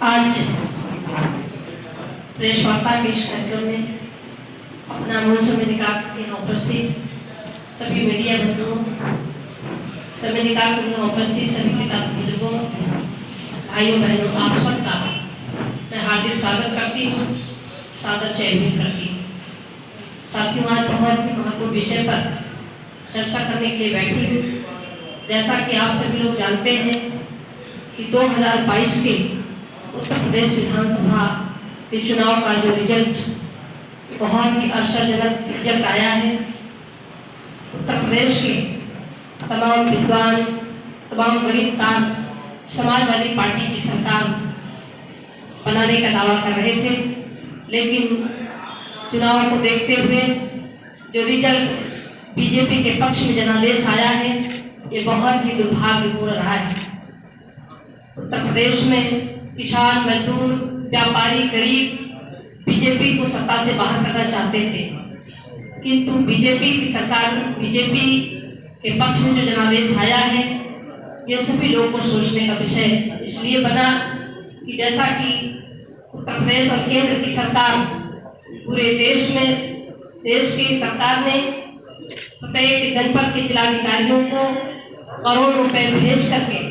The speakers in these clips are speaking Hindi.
आज प्रेस वार्ता के इस कार्यक्रम में अपना मूल समय निकाल के यहाँ उपस्थित सभी मीडिया बंधुओं, समय निकाल के यहाँ उपस्थित सभी किताब बुजुर्गों, भाइयों बहनों, आप सबका मैं हार्दिक स्वागत करती हूँ, सादर जय करती हूँ। साथियों, आज बहुत ही महत्वपूर्ण विषय पर चर्चा करने के लिए बैठी हूँ। जैसा कि आप सभी लोग जानते हैं कि 2022 के उत्तर प्रदेश विधानसभा के चुनाव का जो रिजल्ट बहुत ही आशाजनक रिजल्ट आया है। उत्तर प्रदेश के तमाम विद्वान, तमाम गणितकार समाजवादी पार्टी की सरकार बनाने का दावा कर रहे थे, लेकिन चुनाव को देखते हुए जो रिजल्ट बीजेपी के पक्ष में जनादेश आया है, ये बहुत ही दुर्भाग्यपूर्ण रहा है। उत्तर प्रदेश में किसान, मजदूर, व्यापारी, गरीब बीजेपी को सत्ता से बाहर करना चाहते थे, किंतु बीजेपी की सरकार, बीजेपी के पक्ष में जो जनादेश आया है, ये सभी लोगों को सोचने का विषय इसलिए बना कि जैसा कि उत्तर प्रदेश और केंद्र की सरकार पूरे देश में, देश की सरकार ने प्रत्येक जनपद के जिलाधिकारियों को करोड़ रुपए भेज करके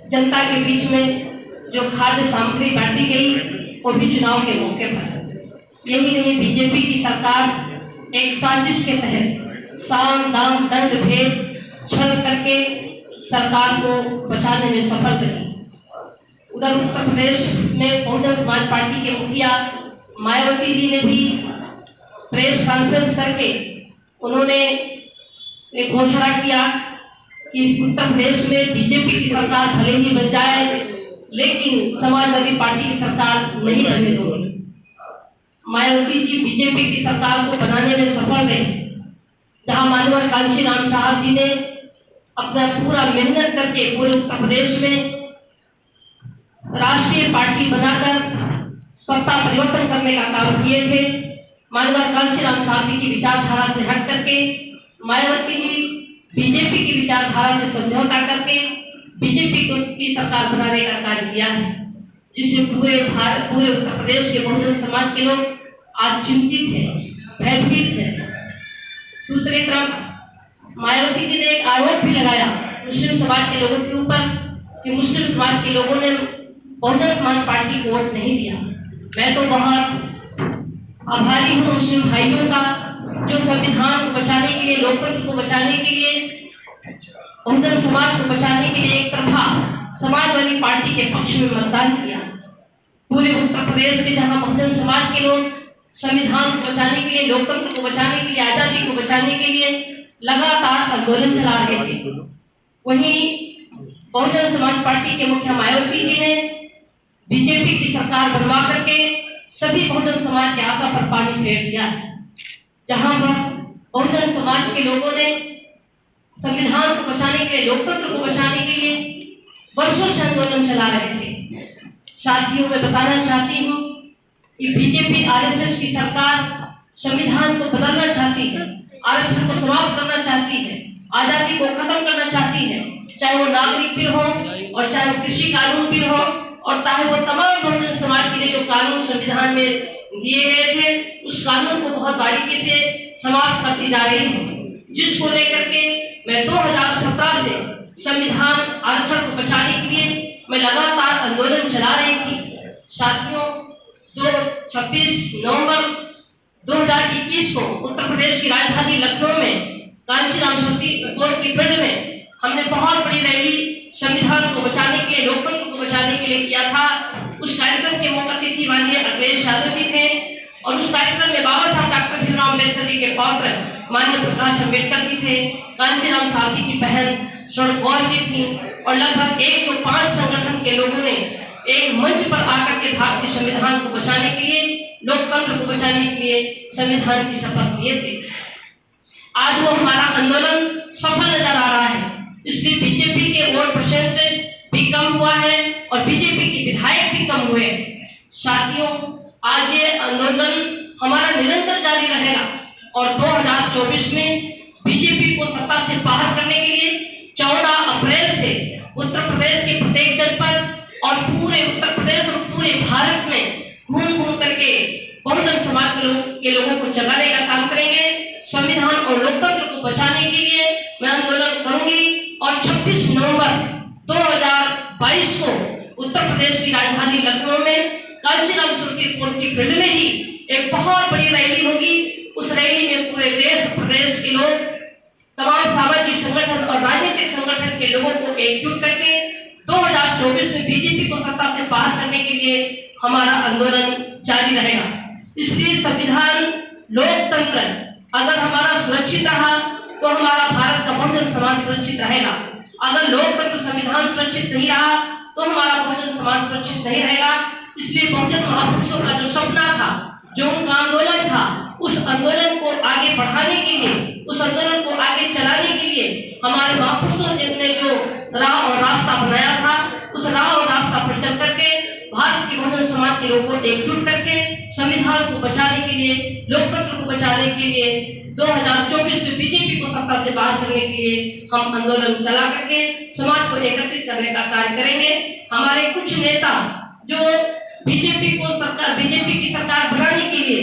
जनता के बीच में जो खाद्य सामग्री बांटी गई, वो भी चुनाव के मौके पर। यही नहीं, बीजेपी की सरकार एक साजिश के तहत साम दाम दंड भेद छल करके सरकार को बचाने में सफल रही। उधर उत्तर प्रदेश में बहुजन समाज पार्टी के मुखिया मायावती जी ने भी प्रेस कॉन्फ्रेंस करके उन्होंने एक घोषणा किया कि उत्तर प्रदेश में बीजेपी की सरकार भले ही बन जाए, लेकिन समाजवादी पार्टी की सरकार नहीं बनने दोगी। मायावती जी बीजेपी की सरकार को बनाने में सफल रहे, जहां माननीय कांशीराम साहब जी ने अपना पूरा मेहनत करके पूरे उत्तर प्रदेश में राष्ट्रीय पार्टी बनाकर सत्ता परिवर्तन करने का काम किए थे। माननीय कांशीराम साहब जी की विचारधारा से हट करके मायावती जी बीजेपी की विचारधारा से समझौता करके बीजेपी की सरकार बनाने का कार्य किया है, जिससे पूरे उत्तर प्रदेश के बहुजन समाज के लोग आज चिंतित हैं, भयभीत हैं। दूसरी तरफ मायावती जी ने एक आरोप भी लगाया मुस्लिम समाज के लोगों के ऊपर कि मुस्लिम समाज के लोगों ने बहुजन समाज पार्टी को वोट नहीं दिया। मैं तो बहुत आभारी हूँ मुस्लिम भाइयों का, जो संविधान को बचाने के लिए, लोकतंत्र को बचाने के लिए, बहुजन समाज को बचाने के लिए एक तरफा समाजवादी पार्टी के पक्ष में मतदान किया। पूरे उत्तर प्रदेश के जहां बहुजन समाज के लोग संविधान को बचाने के लिए, लोकतंत्र को बचाने के लिए, आजादी को बचाने के लिए लगातार आंदोलन चला रहे थे, वहीं बहुजन समाज पार्टी के मुखिया मायावती जी ने बीजेपी की सरकार बनवा करके सभी बहुजन समाज की आशा पर पानी फेर दिया। जहां पर बहुजन समाज के लोगों ने संविधान को बचाने के लिए, लोकतंत्र को बचाने के लिए वर्षों से आंदोलन चला रहे थे। साथियों, मैं बताना चाहती हूँ कि बीजेपी आरएसएस की सरकार संविधान को बदलना चाहती है, आरक्षण को समाप्त करना चाहती है, आजादी को खत्म करना चाहती है, चाहे वो नागरिक बिल हो और चाहे वो कृषि कानून बिल हो और चाहे वो तमाम बहुजन समाज के लिए जो कानून संविधान में दिए गए थे, उस कानून को बहुत बारीकी से समाप्त करती जा रही है, जिसको लेकर के मैं 2017 से संविधान आरक्षण को बचाने के लिए मैं लगातार आंदोलन चला रही थी। साथियों, 26 नवंबर 2021 को उत्तर प्रदेश की राजधानी लखनऊ में कांशीराम कोर्ट की फील्ड में हमने बहुत बड़ी रैली संविधान को बचाने के लिए, लोकतंत्र को बचाने के लिए किया था। उस कार्यक्रम के मुख्य अतिथि माननीय अखिलेश यादव जी थे और उस कार्यक्रम में बाबा साहब डॉक्टर भीमराव अम्बेडकर जी के पौत्र माननीय प्रकाश अम्बेडकर जी थे, कांशीराम साहब जी की बहन स्वर्ण कौर जी थी और लगभग 105 संगठन के लोगों ने एक मंच पर आकर के भारतीय संविधान को बचाने के लिए, लोकतंत्र को बचाने के लिए संविधान की शपथ लिए थे। आज वो हमारा आंदोलन सफल नजर आ रहा है, इसलिए बीजेपी के वोट परसेंटेज भी कम हुआ है और बीजेपी के विधायक भी कम हुए। साथियों, आज ये आंदोलन हमारा निरंतर जारी रहेगा और 2024 में बीजेपी को सत्ता से बाहर करने के लिए 14 अप्रैल से उत्तर प्रदेश के प्रत्येक जनपद, और पूरे उत्तर प्रदेश और पूरे भारत में घूम घूम करके बहुजन समाज के लोगों को जगाने का काम करेंगे। संविधान और लोकतंत्र को बचाने के लिए मैं आंदोलन करूंगी और 26 नवंबर 2022 को उत्तर प्रदेश की राजधानी लखनऊ में कांशीराम स्मृति कोर्ट की फील्ड में ही एक बहुत बड़ी रैली होगी। उस रैली में पूरे देश प्रदेश के लोग, तमाम सामाजिक संगठन और राजनीतिक संगठन के लोगों को एकजुट करके 2024 में बीजेपी को सत्ता से बाहर करने के लिए हमारा आंदोलन जारी रहेगा। इसलिए संविधान, लोकतंत्र अगर हमारा सुरक्षित रहा तो हमारा भारत का बहुजन समाज सुरक्षित रहेगा। अगर लोकतंत्र, संविधान सुरक्षित नहीं रहा तो हमारा बहुजन समाज सुरक्षित नहीं रहेगा। इसलिए बहुजन महापुरुषों का जो सपना था, जो उनका आंदोलन था, उस आंदोलन को आगे बढ़ाने के लिए, उस आंदोलन को आगे चलाने के लिए हमारे महापुरुषों ने जो राह और रास्ता बनाया था, उस राह और रास्ता पर चल करके भारत के बहुजन समाज के लोगों को एकजुट करके संविधान को बचाने के लिए, लोकतंत्र को बचाने के लिए 2024 में बीजेपी को सत्ता से बाहर करने के लिए हम आंदोलन चला करके समाज को एकत्रित करने का कार्य करेंगे। हमारे कुछ नेता जो बीजेपी की सरकार बनाने के लिए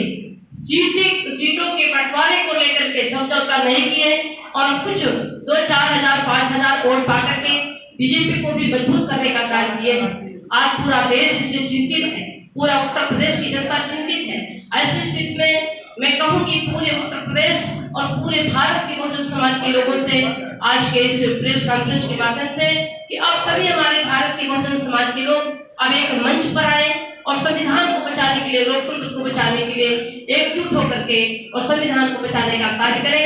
सीटों के बंटवारे को लेकर के समझौता नहीं किए और कुछ 2-4 हजार 5 हजार वोट पा करके बीजेपी को भी मजबूत करने का कार्य किए हैं। आज पूरा देश इससे चिंतित है, पूरा उत्तर प्रदेश की जनता चिंतित है। ऐसी स्थिति में मैं कहूंगी पूरे उत्तर प्रदेश और पूरे भारत के बहुजन समाज के लोगों से आज के इस प्रेस कॉन्फ्रेंस के माध्यम से कि आप सभी हमारे भारत के बहुजन समाज के लोग अब एक मंच पर आए और संविधान को बचाने के लिए, लोकतंत्र को बचाने के लिए एकजुट होकर के और संविधान को बचाने का कार्य करें।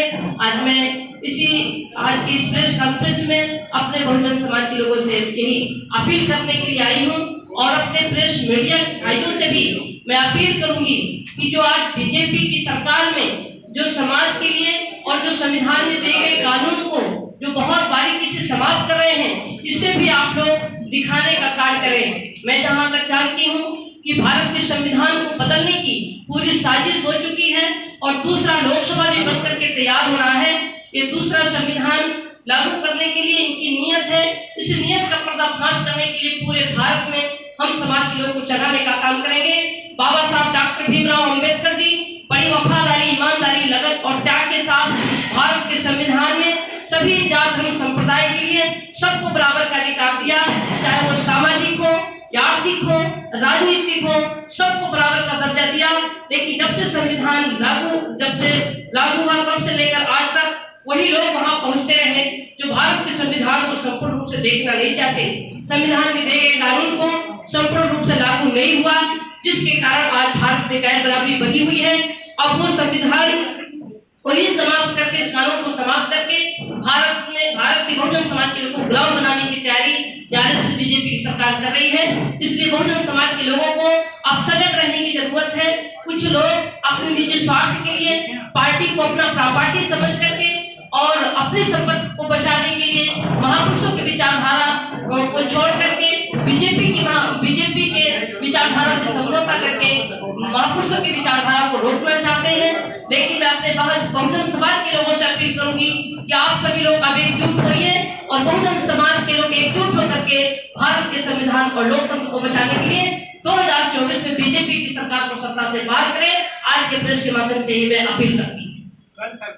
आज इस प्रेस कॉन्फ्रेंस में अपने बहुजन समाज के लोगों से यही अपील करने के लिए आई हूँ और अपने प्रेस मीडिया भाइयों से भी मैं अपील करूंगी कि जो आज बीजेपी की सरकार में जो समाज के लिए और जो संविधान में दिए गए कानून को जो बहुत बारीकी से समाप्त कर रहे हैं, इसे भी आप लोग दिखाने का कार्य करें। मैं जहां तक जानती हूँ कि भारत के संविधान को बदलने की पूरी साजिश हो चुकी है और दूसरा लोकसभा भी बनकर के तैयार हो रहा है। ये दूसरा संविधान लागू करने के लिए इनकी नीयत है। इस नीयत का पर्दाफाश करने के लिए पूरे भारत में हम समाज के लोगों को जगाने का काम करेंगे। बाबा साहब डॉक्टर भीमराव अंबेडकर जी बड़ी वफादारी, ईमानदारी, लगन और त्याग के साथ भारत के संविधान में सभी जात धर्म संप्रदाय के लिए सबको बराबर का अधिकार दिया, चाहे वो सामाजिक हो या आर्थिक हो, राजनीतिक हो, सबको बराबर का दर्जा दिया। लेकिन जब से संविधान लागू हुआ तब से लेकर आज तक वही लोग वहां पहुंचते रहे जो भारत के संविधान को संपूर्ण रूप से देखना नहीं चाहते। संविधान में दिए गए कानून को संपूर्ण रूप से लागू नहीं हुआ, जिसके कारण आज भारत में गैर बराबरी बनी हुई है। अब वो संविधान को ही समाप्त करके, इस कानून को समाप्त करके भारत के बहुजन समाज के लोगों को गुलाम बनाने की तैयारी आरएसएस बीजेपी की सरकार कर रही है। इसलिए बहुजन समाज के लोगों को अब सजग रहने की जरूरत है। कुछ लोग अपने निजी स्वार्थ के लिए पार्टी को अपना प्रॉपर्टी समझ करके और अपनी संपत्ति को बचाने के लिए महापुरुषों की विचारधारा को छोड़ करके बीजेपी के विचारधारा से समझौता करके महापुरुषों की विचारधारा को रोकना चाहते हैं। लेकिन मैं अपने बहुजन समाज के लोगों से अपील करूंगी कि आप सभी लोग अब एकजुट होइए और बहुजन समाज के लोग एकजुट होकर के भारत के संविधान और लोकतंत्र को बचाने के लिए 2024 में बीजेपी की सरकार को सत्ता से बाहर करें। आज के प्रेस के माध्यम से ही मैं अपील करती हूँ।